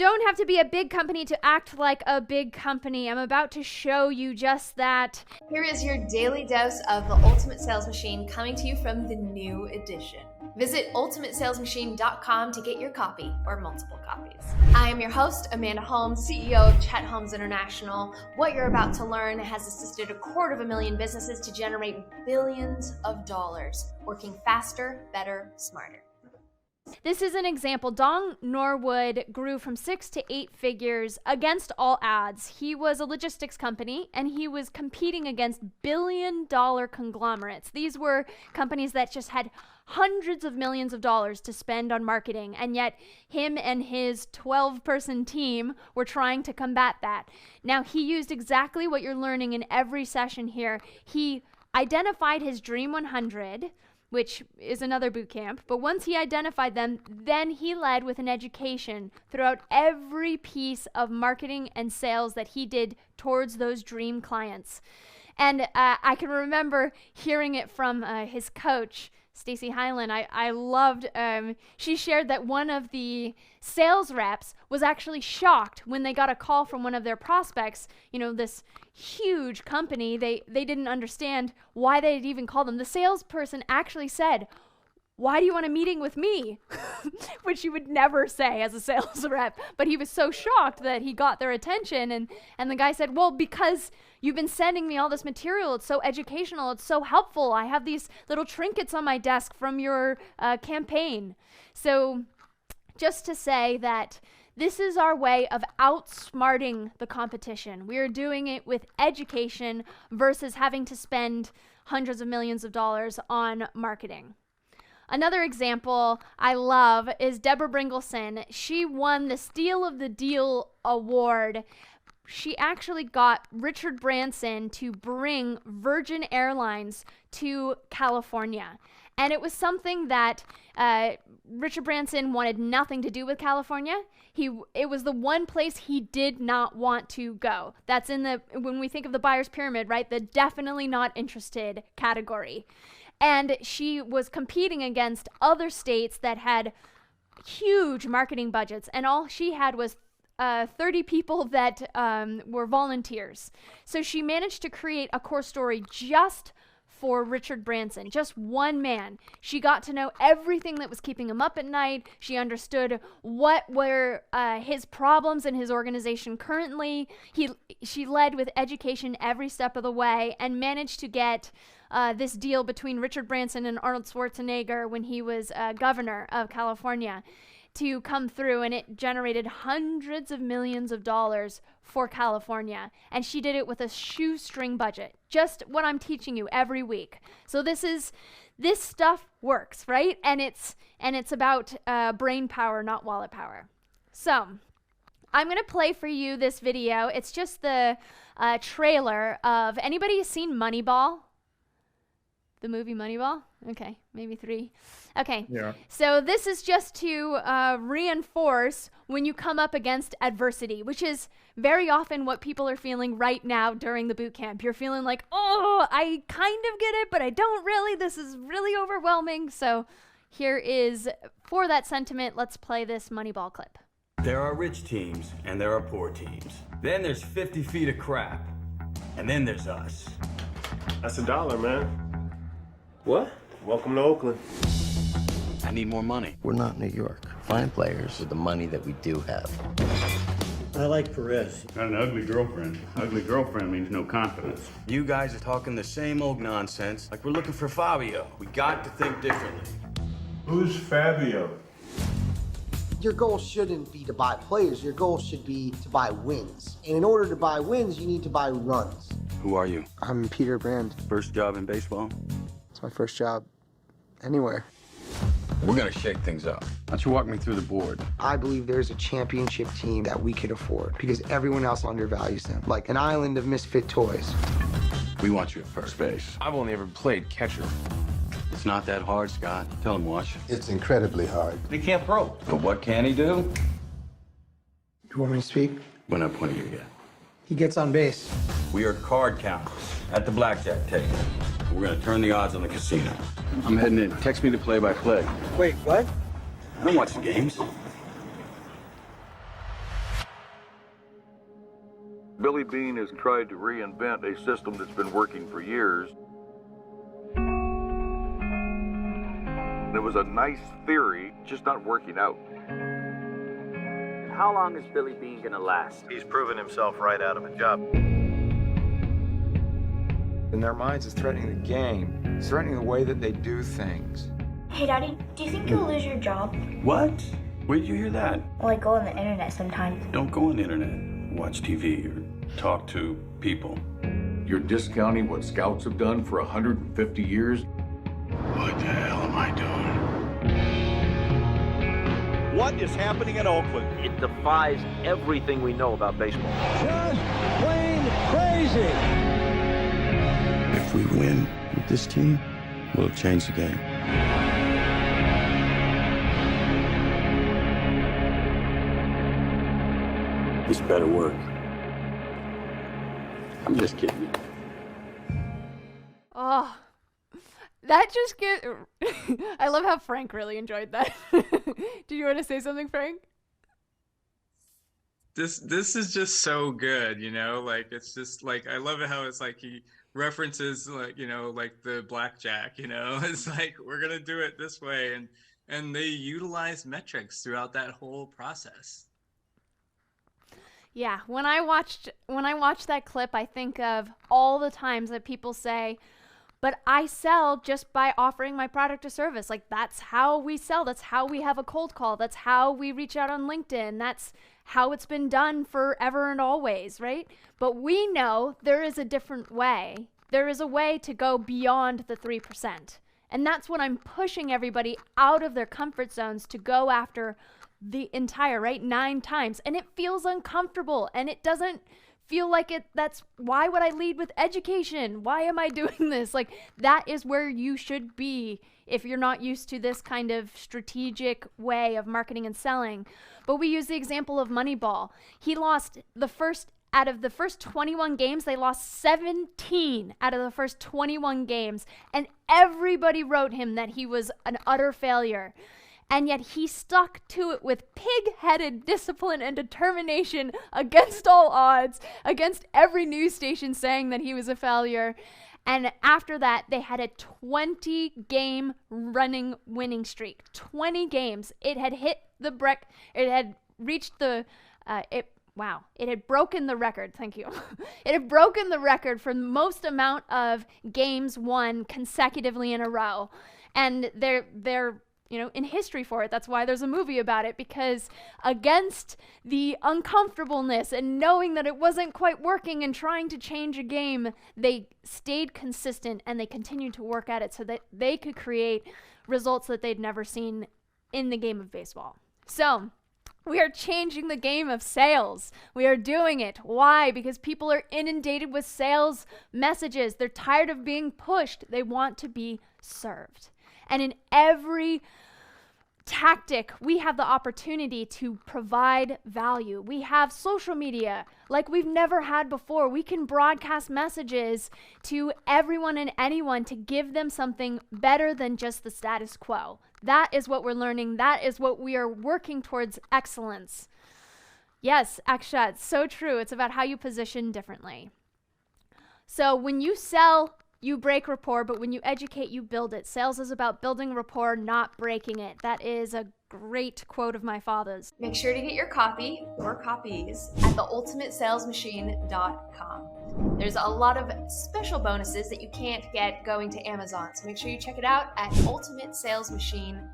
don't have to be a big company to act like a big company. I'm about to show you just that. Here is your daily dose of the Ultimate Sales Machine coming to you from the new edition. Visit ultimatesalesmachine.com to get your copy or multiple copies. I am your host, Amanda Holmes, CEO of Chet Holmes International. What you're about to learn has assisted 250,000 businesses to generate billions of dollars, working faster, better, smarter. This is an example. Dong Norwood grew from 6 to 8 figures against all odds. He was a logistics company, and he was competing against billion-dollar conglomerates. These were companies that just had hundreds of millions of dollars to spend on marketing, and yet him and his 12-person team were trying to combat that. Now, he used exactly what you're learning in every session here. He identified his Dream 100, which is another boot camp. But once he identified them, then he led with an education throughout every piece of marketing and sales that he did towards those dream clients. And I can remember hearing it from his coach, Stacy Hyland. I loved, she shared that one of the sales reps was actually shocked when they got a call from one of their prospects, this huge company. They didn't understand why they'd even call them. The salesperson actually said, "Why do you want a meeting with me?" Which you would never say as a sales rep. But he was so shocked that he got their attention. And the guy said, "Well, because you've been sending me all this material. It's so educational. It's so helpful. I have these little trinkets on my desk from your campaign." So just to say that this is our way of outsmarting the competition. We are doing it with education versus having to spend hundreds of millions of dollars on marketing. Another example I love is Deborah Bringleson. She won the Steal of the Deal award. She actually got Richard Branson to bring Virgin Airlines to California. And it was something that Richard Branson wanted nothing to do with California. It was the one place he did not want to go. That's when we think of the buyer's pyramid, right? The definitely not interested category. And she was competing against other states that had huge marketing budgets, and all she had was 30 people that were volunteers. So she managed to create a core story just for Richard Branson, just one man. She got to know everything that was keeping him up at night. She understood what were his problems in his organization currently. She led with education every step of the way and managed to get this deal between Richard Branson and Arnold Schwarzenegger when he was governor of California to come through, and it generated hundreds of millions of dollars for California. And she did it with a shoestring budget, just what I'm teaching you every week. So this stuff works, right? And it's about brain power, not wallet power. So I'm gonna play for you this video. It's just the trailer of, anybody seen Moneyball? The movie Moneyball? Okay, maybe 3. Okay, yeah. So this is just to reinforce when you come up against adversity, which is very often what people are feeling right now during the boot camp. You're feeling like, oh, I kind of get it, but I don't really. This is really overwhelming. So here is, for that sentiment, let's play this Moneyball clip. There are rich teams and there are poor teams. Then there's 50 feet of crap. And then there's us. That's $1, man. What? Welcome to Oakland. I need more money. We're not New York. Find players with the money that we do have. I like Perez. Got an ugly girlfriend. Ugly girlfriend means no confidence. You guys are talking the same old nonsense like we're looking for Fabio. We got to think differently. Who's Fabio? Your goal shouldn't be to buy players. Your goal should be to buy wins. And in order to buy wins, you need to buy runs. Who are you? I'm Peter Brand. First job in baseball? It's my first job anywhere. We're gonna shake things up. Why don't you walk me through the board? I believe there's a championship team that we could afford because everyone else undervalues them, like an island of misfit toys. We want you at first base. I've only ever played catcher. It's not that hard, Scott. Tell him, Wash. It's incredibly hard. He can't throw. But what can he do? You want me to speak? We're not pointing you yet. He gets on base. We are card counters at the blackjack table. We're gonna turn the odds on the casino. I'm heading in. Text me the play-by-play. Wait, what? I don't watch the games. Billy Beane has tried to reinvent a system that's been working for years. It was a nice theory, just not working out. How long is Billy Beane gonna last? He's proven himself right out of a job. In their minds, it's threatening the game. It's threatening the way that they do things. Hey, Daddy, do you think you'll lose your job? What? Where did you hear that? Well, I go on the internet sometimes. Don't go on the internet. Watch TV or talk to people. You're discounting what scouts have done for 150 years? What the hell am I doing? What is happening in Oakland? It defies everything we know about baseball. Just plain crazy. If we win with this team, we'll change the game. This better work. I'm just kidding. Oh, that just get. I love how Frank really enjoyed that. Did you want to say something, Frank? This is just so good, you know. Like, it's just like, I love it how it's like he references, like, you know, like the blackjack. You know, it's like, we're gonna do it this way, and they utilize metrics throughout that whole process. Yeah, when I watched that clip, I think of all the times that people say, but I sell just by offering my product or service. Like, that's how we sell. That's how we have a cold call. That's how we reach out on LinkedIn. That's how it's been done forever and always, right? But we know there is a different way. There is a way to go beyond the 3%. And that's what I'm pushing everybody out of their comfort zones to go after the entire, right? 9 times. And it feels uncomfortable, and it doesn't feel like it. That's why would I lead with education? Why am I doing this? Like, that is where you should be if you're not used to this kind of strategic way of marketing and selling. But we use the example of Moneyball. He lost out of the first 21 games, they lost 17 out of the first 21 games. And everybody wrote him that he was an utter failure. And yet he stuck to it with pig-headed discipline and determination against all odds, against every news station saying that he was a failure. And after that, they had a 20-game running winning streak. 20 games. It had hit the break. It had reached the. It had broken the record. Thank you. It had broken the record for the most amount of games won consecutively in a row, and they're in history for it. That's why there's a movie about it, because against the uncomfortableness and knowing that it wasn't quite working and trying to change a game, they stayed consistent and they continued to work at it so that they could create results that they'd never seen in the game of baseball. So we are changing the game of sales. We are doing it. Why? Because people are inundated with sales messages. They're tired of being pushed. They want to be served. And in every tactic, we have the opportunity to provide value. We have social media like we've never had before. We can broadcast messages to everyone and anyone to give them something better than just the status quo. That is what we're learning. That is what we are working towards excellence. Yes, Akshat, so true. It's about how you position differently. So when you sell, you break rapport, but when you educate, you build it. Sales is about building rapport, not breaking it. That is a great quote of my father's. Make sure to get your copy or copies at theultimatesalesmachine.com. There's a lot of special bonuses that you can't get going to Amazon, so make sure you check it out at ultimatesalesmachine.com.